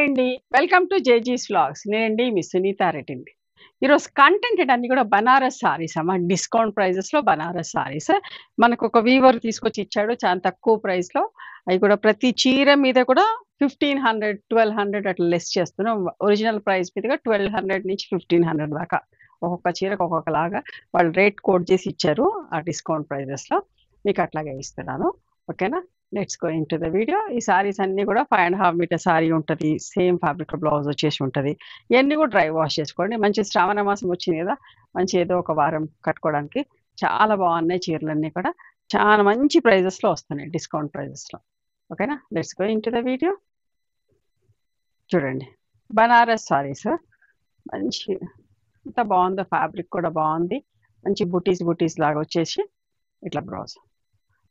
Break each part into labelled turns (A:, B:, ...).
A: అండి. Welcome to జేజీస్ vlogs. నేనండి మీ సునీత రెడ్డిని. ఈరోజు కంటెంట్ అన్నీ కూడా బనారస్ సారీస్ అమ్మ. డిస్కౌంట్ ప్రైజెస్‌లో బనారస్ సారీస్. మనకొక వీవర్ తీసుకొచ్చి ఇచ్చాడు చాలా తక్కువ ప్రైస్‌లో. అయి కూడా ప్రతి చీర మీద కూడా 1500, 1200 అట్లా లెస్ చేస్తున్నాం. ఒరిజినల్ ప్రైస్ మీదుగా 1200 నుంచి 1500 దాకా. ఒక్కొక్క చీరకు ఒక్కొక్కలాగా వాళ్ళు రేట్ కోడ్ చేసి ఇచ్చారు. ఆ డిస్కౌంట్ ప్రైజెస్‌లో. మీకు అట్లాగే ఇస్తున్నాను. ఓకేనా? Let's go into the video. ఈ సారీస్ అన్నీ కూడా 5.5 మీటర్ సారీ ఉంటది. సేమ్ ఫ్యాబ్రిక్‌లో బ్లౌజ్ వచ్చేసి ఉంటది. ఇయన్నీ కూడా డ్రై వాష్ చేసుకోండి. మంచి శ్రావణ మాసం వచ్చింది కదా! మంచి ఏదో ఒక వారం కట్టుకోవడానికి చాలా బాగున్నాయి చీరలన్నీ కూడా. చాలా మంచి ప్రైజెస్‌లో వస్తున్నాయి డిస్కౌంట్ ప్రైజెస్‌లో. ఓకేనా? Let's go into the video. చూడండి. బనారస్ సారీస్ మంచి ఎంత బాగుందో ఫ్యాబ్రిక్ కూడా బాగుంది. మంచి బుటీస్ లాగా వచ్చేసి ఇట్లా బ్లౌజ్.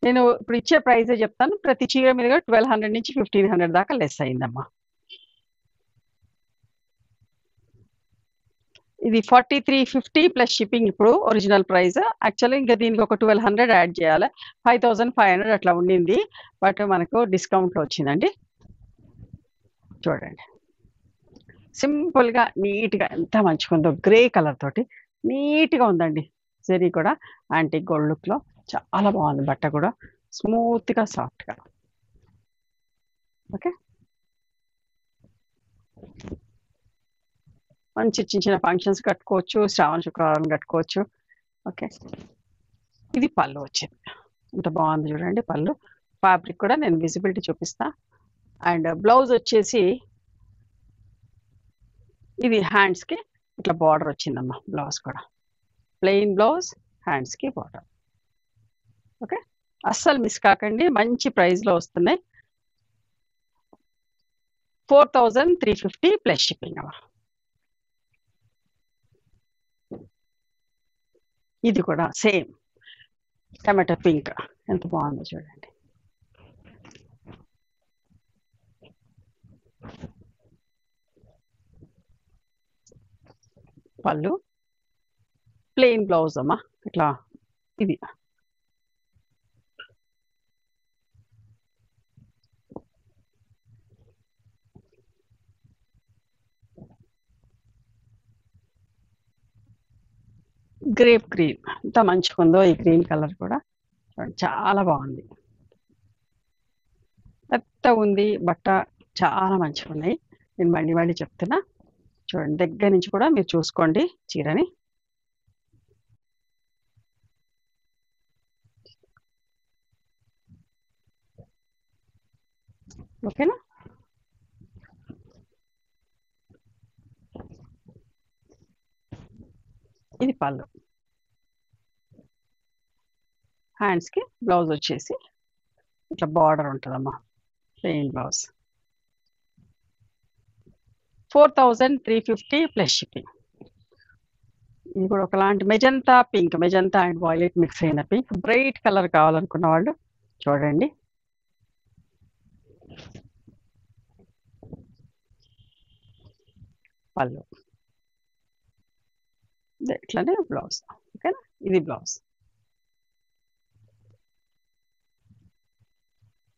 A: నేను ఇప్పుడు ఇచ్చే ప్రైజే చెప్తాను. ప్రతి చీర మీదుగా 1200 నుంచి 1500 దాకా లెస్ అయిందమ్మా. ఇది 4350 ప్లస్ షిప్పింగ్ ఇప్పుడు ఒరిజినల్ ప్రైస్. యాక్చువల్లీ ఇంకా దీనికి ఒక 1200 యాడ్ చేయాలి. 5500 అట్లా ఉండింది. బట్ మనకు డిస్కౌంట్‌లో వచ్చిందండి. చూడండి. సింపుల్‌గా, నీట్‌గా ఎంత మంచిగుందో గ్రే కలర్ తోటి నీట్‌గా ఉందండి. జరీ కూడా యాంటిక్ గోల్డ్ లుక్‌లో చాలా బాగుంది బట్ట కూడా. స్మూత్‌గా, సాఫ్ట్‌గా. ఓకే. మంచి చిన్న ఫంక్షన్స్ కట్టుకోవచ్చు. శ్రావణ శుక్రవారం కట్టుకోవచ్చు. ఓకే. ఇది పళ్ళు వచ్చింది. ఎంత బాగుంది చూడండి పళ్ళు. ఫ్యాబ్రిక్ కూడా నేను విజిబిలిటీ చూపిస్తా. అండ్ బ్లౌజ్ వచ్చేసి ఇది హ్యాండ్స్‌కి ఇట్లా బార్డర్ వచ్చిందమ్మా బ్లౌజ్ కూడా. ప్లెయిన్ బ్లౌజ్, హ్యాండ్స్‌కి బార్డర్. ఓకే. అస్సలు మిస్ కాకండి. మంచి ప్రైస్‌లో వస్తున్నాయి. 4350 ప్లస్ షిప్పింగ్ అమ్మా. ఇది కూడా సేమ్ టమాటో పింక్ ఎంత బాగుందో చూడండి. పళ్ళు ప్లెయిన్ బ్లౌజ్ అమ్మా. ఇట్లా ఇది గ్రేప్ గ్రీన్ ఎంత మంచిగుందో ఈ గ్రీన్ కలర్ కూడా. చూడండి చాలా బాగుంది. మెత్తగా ఉంది బట్ట. చాలా మంచిగున్నాయి. నేను మళ్ళీ చెప్తున్నా. చూడండి దగ్గర నుంచి కూడా మీరు చూసుకోండి చీరని. ఓకేనా? ఇది పళ్ళు. హ్యాండ్స్‌కి బ్లౌజ్ వచ్చేసి ఇట్లా బార్డర్ ఉంటదమ్మా. Plain blouse. 4350 plus shipping. ఇది కూడా ఒకలాంటి magenta pink, magenta and violet mix అయిన పింక్. బ్రైట్ కలర్ కావాలనుకున్న వాళ్ళు చూడండి. పళ్ళు. ఇట్లానే బ్లౌజ్. ఓకేనా? ఇది బ్లౌజ్.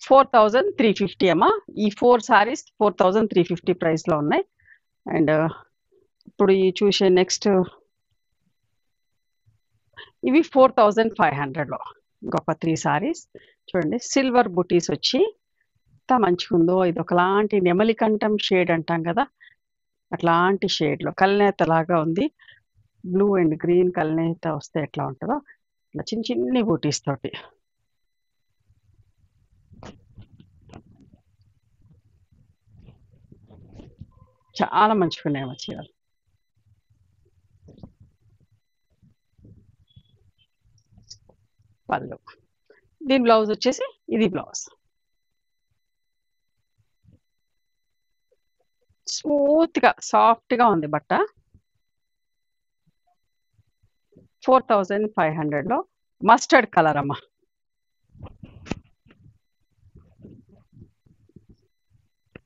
A: 4350 అమ్మా. ఈ 4 సారీస్ 4350 ప్రైస్‌లో ఉన్నాయి. అండ్ ఇప్పుడు ఈ చూసే నెక్స్ట్ ఇవి 4500లో ఇంకొక 3 సారీస్. చూడండి సిల్వర్ బుటీస్ వచ్చి ఎంత మంచిగుందో. ఇది ఒకలాంటి నెమలికంఠం షేడ్ అంటాం కదా! అట్లాంటి షేడ్‌లో కల్నేతలాగా ఉంది. బ్లూ అండ్ గ్రీన్ కల్నేత వస్తే ఎట్లా ఉంటదో ఇట్లా చిన్ని బూటీస్ తోటి. చాలా మంచిగున్నాయమ్మా చీరలు. పళ్ళు. దీని బ్లౌజ్ వచ్చేసి ఇది బ్లౌజ్. స్మూత్‌గా, సాఫ్ట్‌గా ఉంది బట్ట. 4500లో మస్టర్డ్ కలర్ అమ్మా.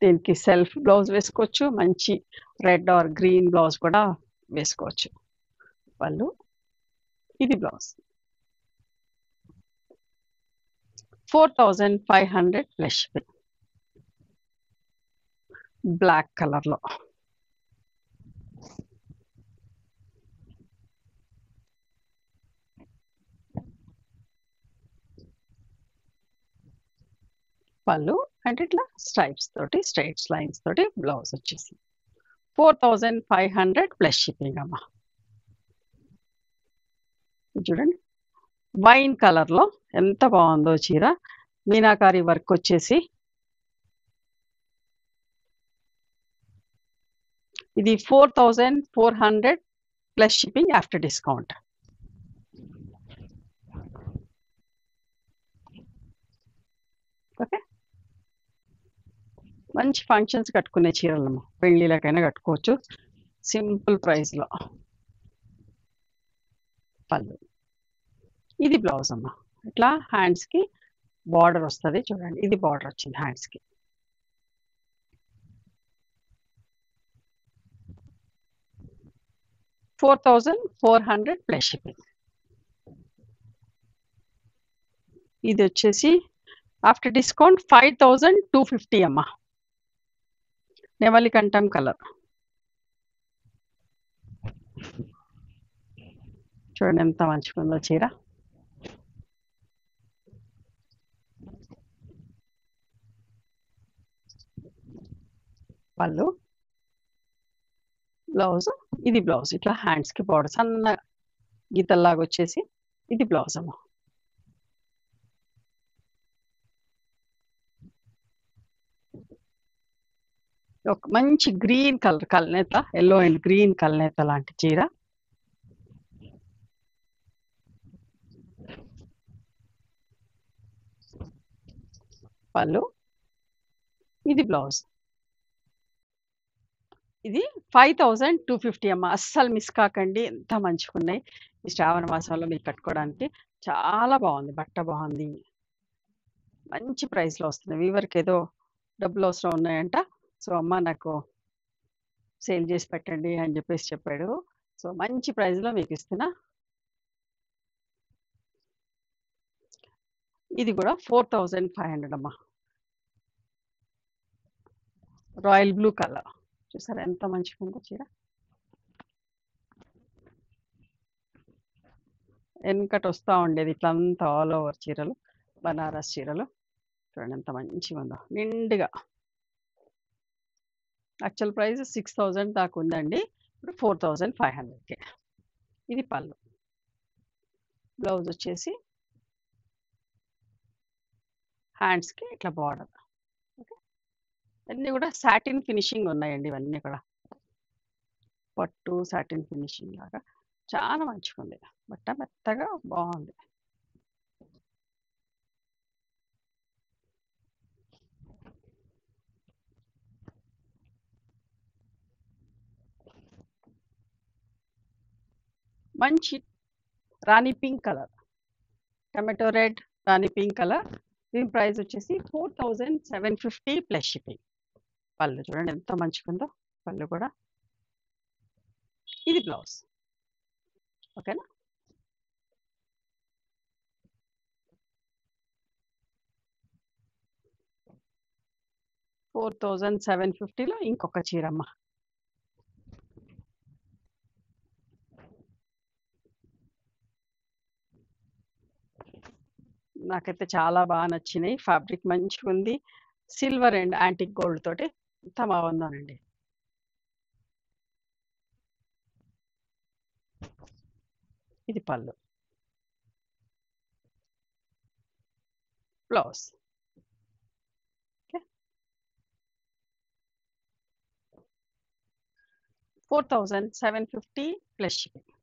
A: దీనికి సెల్ఫ్ బ్లౌజ్ వేసుకోవచ్చు. మంచి రెడ్ ఆర్ గ్రీన్ బ్లౌజ్ కూడా వేసుకోవచ్చు. పళ్ళు. ఇది బ్లౌజ్. 4500 plus shipping. బ్లాక్ కలర్లో. పళ్ళు అంటే ఇట్లా స్ట్రైప్స్ తోటి స్ట్రైట్స్ లైన్స్ తోటి బ్లౌజ్ వచ్చేసి 4500 ప్లస్ షిప్పింగ్ అమ్మా. చూడండి వైన్ కలర్లో ఎంత బాగుందో చీర, మీనాకారి వర్క్ వచ్చేసి. ఇది 4400 plus shipping after discount. Okay, మంచి ఫంక్షన్స్ కట్టుకునే చీరలమ్మా, పెళ్ళిళ్ళకైనా కట్టుకోవచ్చు సింపుల్ ప్రైస్లో. పళ్ళు, ఇది బ్లౌజ్ అమ్మా. ఇట్లా హ్యాండ్స్కి బార్డర్ వస్తుంది చూడండి, ఇది బార్డర్ వచ్చింది హ్యాండ్స్కి. $4400 ప్లస్ షిప్పింగ్. ఇది వచ్చేసి ఆఫ్టర్ డిస్కౌంట్ 5250 అమ్మా. నెమలి కంఠం కలర్ చూడండి ఎంత మంచిగా ఉందో చీర. పళ్ళు, బ్లౌజ్, ఇది బ్లౌజ్. ఇట్లా హ్యాండ్స్కి బార్డర్ సన్న గీతల్లాగా వచ్చేసి ఇది బ్లౌజ్ అమ్మా. ఒక మంచి గ్రీన్ కలర్, కల్నేత, ఎల్లో అండ్ గ్రీన్ కల్నేత లాంటి చీర. పళ్ళు, ఇది బ్లౌజ్. ఇది 5250 అమ్మ. అస్సలు మిస్ కాకండి, ఎంత మంచిగా ఉన్నాయి ఈ శ్రావణ మాసంలో మీకు కట్టుకోవడానికి. చాలా బాగుంది, బట్ట బాగుంది, మంచి ప్రైస్లో వస్తుంది. వీవర్కి ఏదో డబ్బులు అవసరం ఉన్నాయంట, సో అమ్మ నాకు సేల్ చేసి పెట్టండి అని చెప్పేసి చెప్పాడు. సో మంచి ప్రైస్లో మీకు ఇస్తున్నా. ఇది కూడా 4500 అమ్మా. రాయల్ బ్లూ కలర్ చూసారా ఎంత మంచిగా ఉందో చీర. వెనకట వస్తూ ఉండేది ఇట్లా అంతా ఆల్ ఓవర్ చీరలు, బనారస్ చీరలు. చూడండి ఎంత మంచిగా ఉందో, నిండుగా. యాక్చువల్ ప్రైస్ 6000 దాకా ఉందండి, ఇప్పుడు 4500కే. ఇది పళ్ళు, బ్లౌజ్ వచ్చేసి హ్యాండ్స్కి ఇట్లా బార్డర్. ఓకే, అన్నీ కూడా సాటిన్ ఫినిషింగ్ ఉన్నాయండి, ఇవన్నీ కూడా పట్టు సాటిన్ ఫినిషింగ్ లాగా చాలా మంచిగా ఉంది, బట్ట మెత్తగా బాగుంది. మంచి రాణి పింక్ కలర్, టమాటో రెడ్ రాణి పింక్ కలర్. దీని ప్రైస్ వచ్చేసి 4750 ప్లస్ షిప్పింగ్. పళ్ళు చూడండి ఎంత మంచిగా ఉందో, పళ్ళు కూడా. ఇది బ్లౌజ్. ఓకేనా, $4750లో ఇంకొక చీరమ్మ. నాకైతే చాలా బాగా నచ్చినాయి, ఫ్యాబ్రిక్ మంచిగా ఉంది, సిల్వర్ అండ్ యాంటిక్ గోల్డ్ తోటి ఎంత బాగుందోనండి. ఇది పళ్ళు, బ్లౌజ్. Okay, 4750 plus shipping.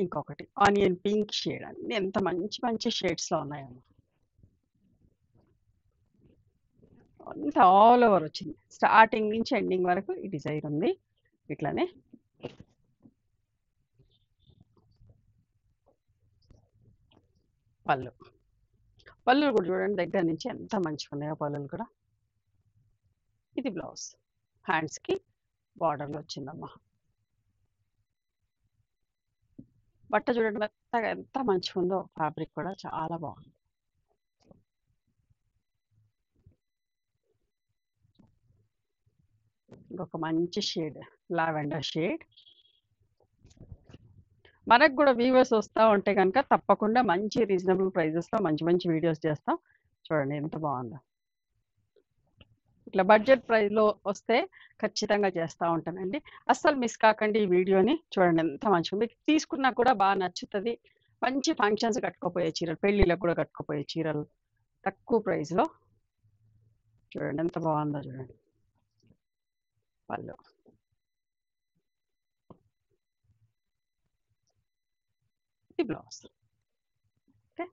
A: ఇంకొకటి ఆనియన్ పింక్ షేడ్, అన్ని ఎంత మంచి మంచి షేడ్స్లో ఉన్నాయమ్మా. అంత ఆల్ ఓవర్ వచ్చింది, స్టార్టింగ్ నుంచి ఎండింగ్ వరకు ఈ డిజైన్ ఉంది ఇట్లానే. పళ్ళు, పళ్ళు కూడా చూడండి దగ్గర నుంచి ఎంత మంచిగా ఉన్నాయో పళ్ళులు కూడా. ఇది బ్లౌజ్, హ్యాండ్స్కి బార్డర్లో వచ్చిందమ్మా. బట్ట చూడండి మెత్తగా ఎంత మంచిగా ఉందో, ఫ్యాబ్రిక్ కూడా చాలా బాగుంది. ఇంకొక మంచి షేడ్ లావెండర్ షేడ్. మనకు కూడా వ్యూవర్స్ వస్తా ఉంటే కనుక తప్పకుండా మంచి రీజనబుల్ ప్రైజెస్లో మంచి మంచి వీడియోస్ చేస్తాం. చూడండి ఎంత బాగుందో. ఇట్లా బడ్జెట్ ప్రైస్లో వస్తే ఖచ్చితంగా చేస్తూ ఉంటానండి. అస్సలు మిస్ కాకండి ఈ వీడియోని. చూడండి ఎంత మంచిగా మీకు తీసుకున్నా కూడా బాగా నచ్చుతుంది. మంచి ఫంక్షన్స్ కట్టుకోపోయే చీరలు, పెళ్ళిళ్ళకు కూడా కట్టుకోపోయే చీరలు తక్కువ ప్రైస్లో. చూడండి ఎంత బాగుందో చూడండి. పళ్ళు ఇది బ్లౌజ్. ఓకే,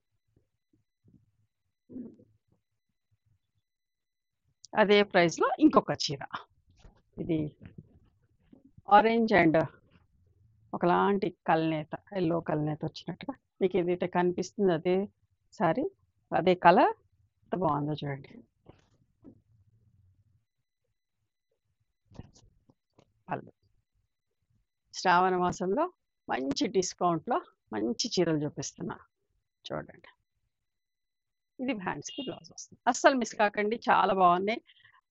A: అదే ప్రైస్లో ఇంకొక చీర. ఇది ఆరెంజ్ అండ్ ఒకలాంటి కల్నేత, ఎల్లో కల్నేత వచ్చినట్టుగా మీకు ఏదైతే కనిపిస్తుందో అదే సారీ, అదే కలర్. ఎంత బాగుందో చూడండి. పళ్ళు. శ్రావణ మాసంలో మంచి డిస్కౌంట్లో మంచి చీరలు చూపిస్తున్నా చూడండి. ఇది హ్యాండ్స్కి బ్లౌజ్ వస్తుంది. అస్సలు మిస్ కాకండి, చాలా బాగున్నాయి.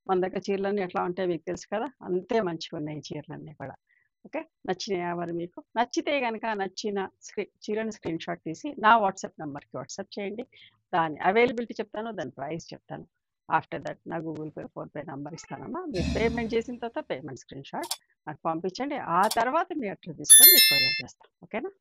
A: మన దగ్గర చీరలన్నీ ఎట్లా ఉంటాయి మీకు తెలుసు కదా, అంతే మంచిగా ఉన్నాయి ఈ చీరలన్నీ కూడా. ఓకే, నచ్చినాయా మరి మీకు? నచ్చితే కనుక నచ్చిన చీరని స్క్రీన్ షాట్ తీసి నా వాట్సాప్ నెంబర్కి వాట్సాప్ చేయండి. దాని అవైలబిలిటీ చెప్తాను, దాని ప్రైస్ చెప్తాను. ఆఫ్టర్ దట్ నా గూగుల్ పే, ఫోన్పే నెంబర్ ఇస్తానమ్మా. మీరు పేమెంట్ చేసిన తర్వాత పేమెంట్ స్క్రీన్ షాట్ నాకు పంపించండి. ఆ తర్వాత మీ అడ్రస్ తీసుకొని మీకు కొరియర్ చేస్తాను. ఓకేనా?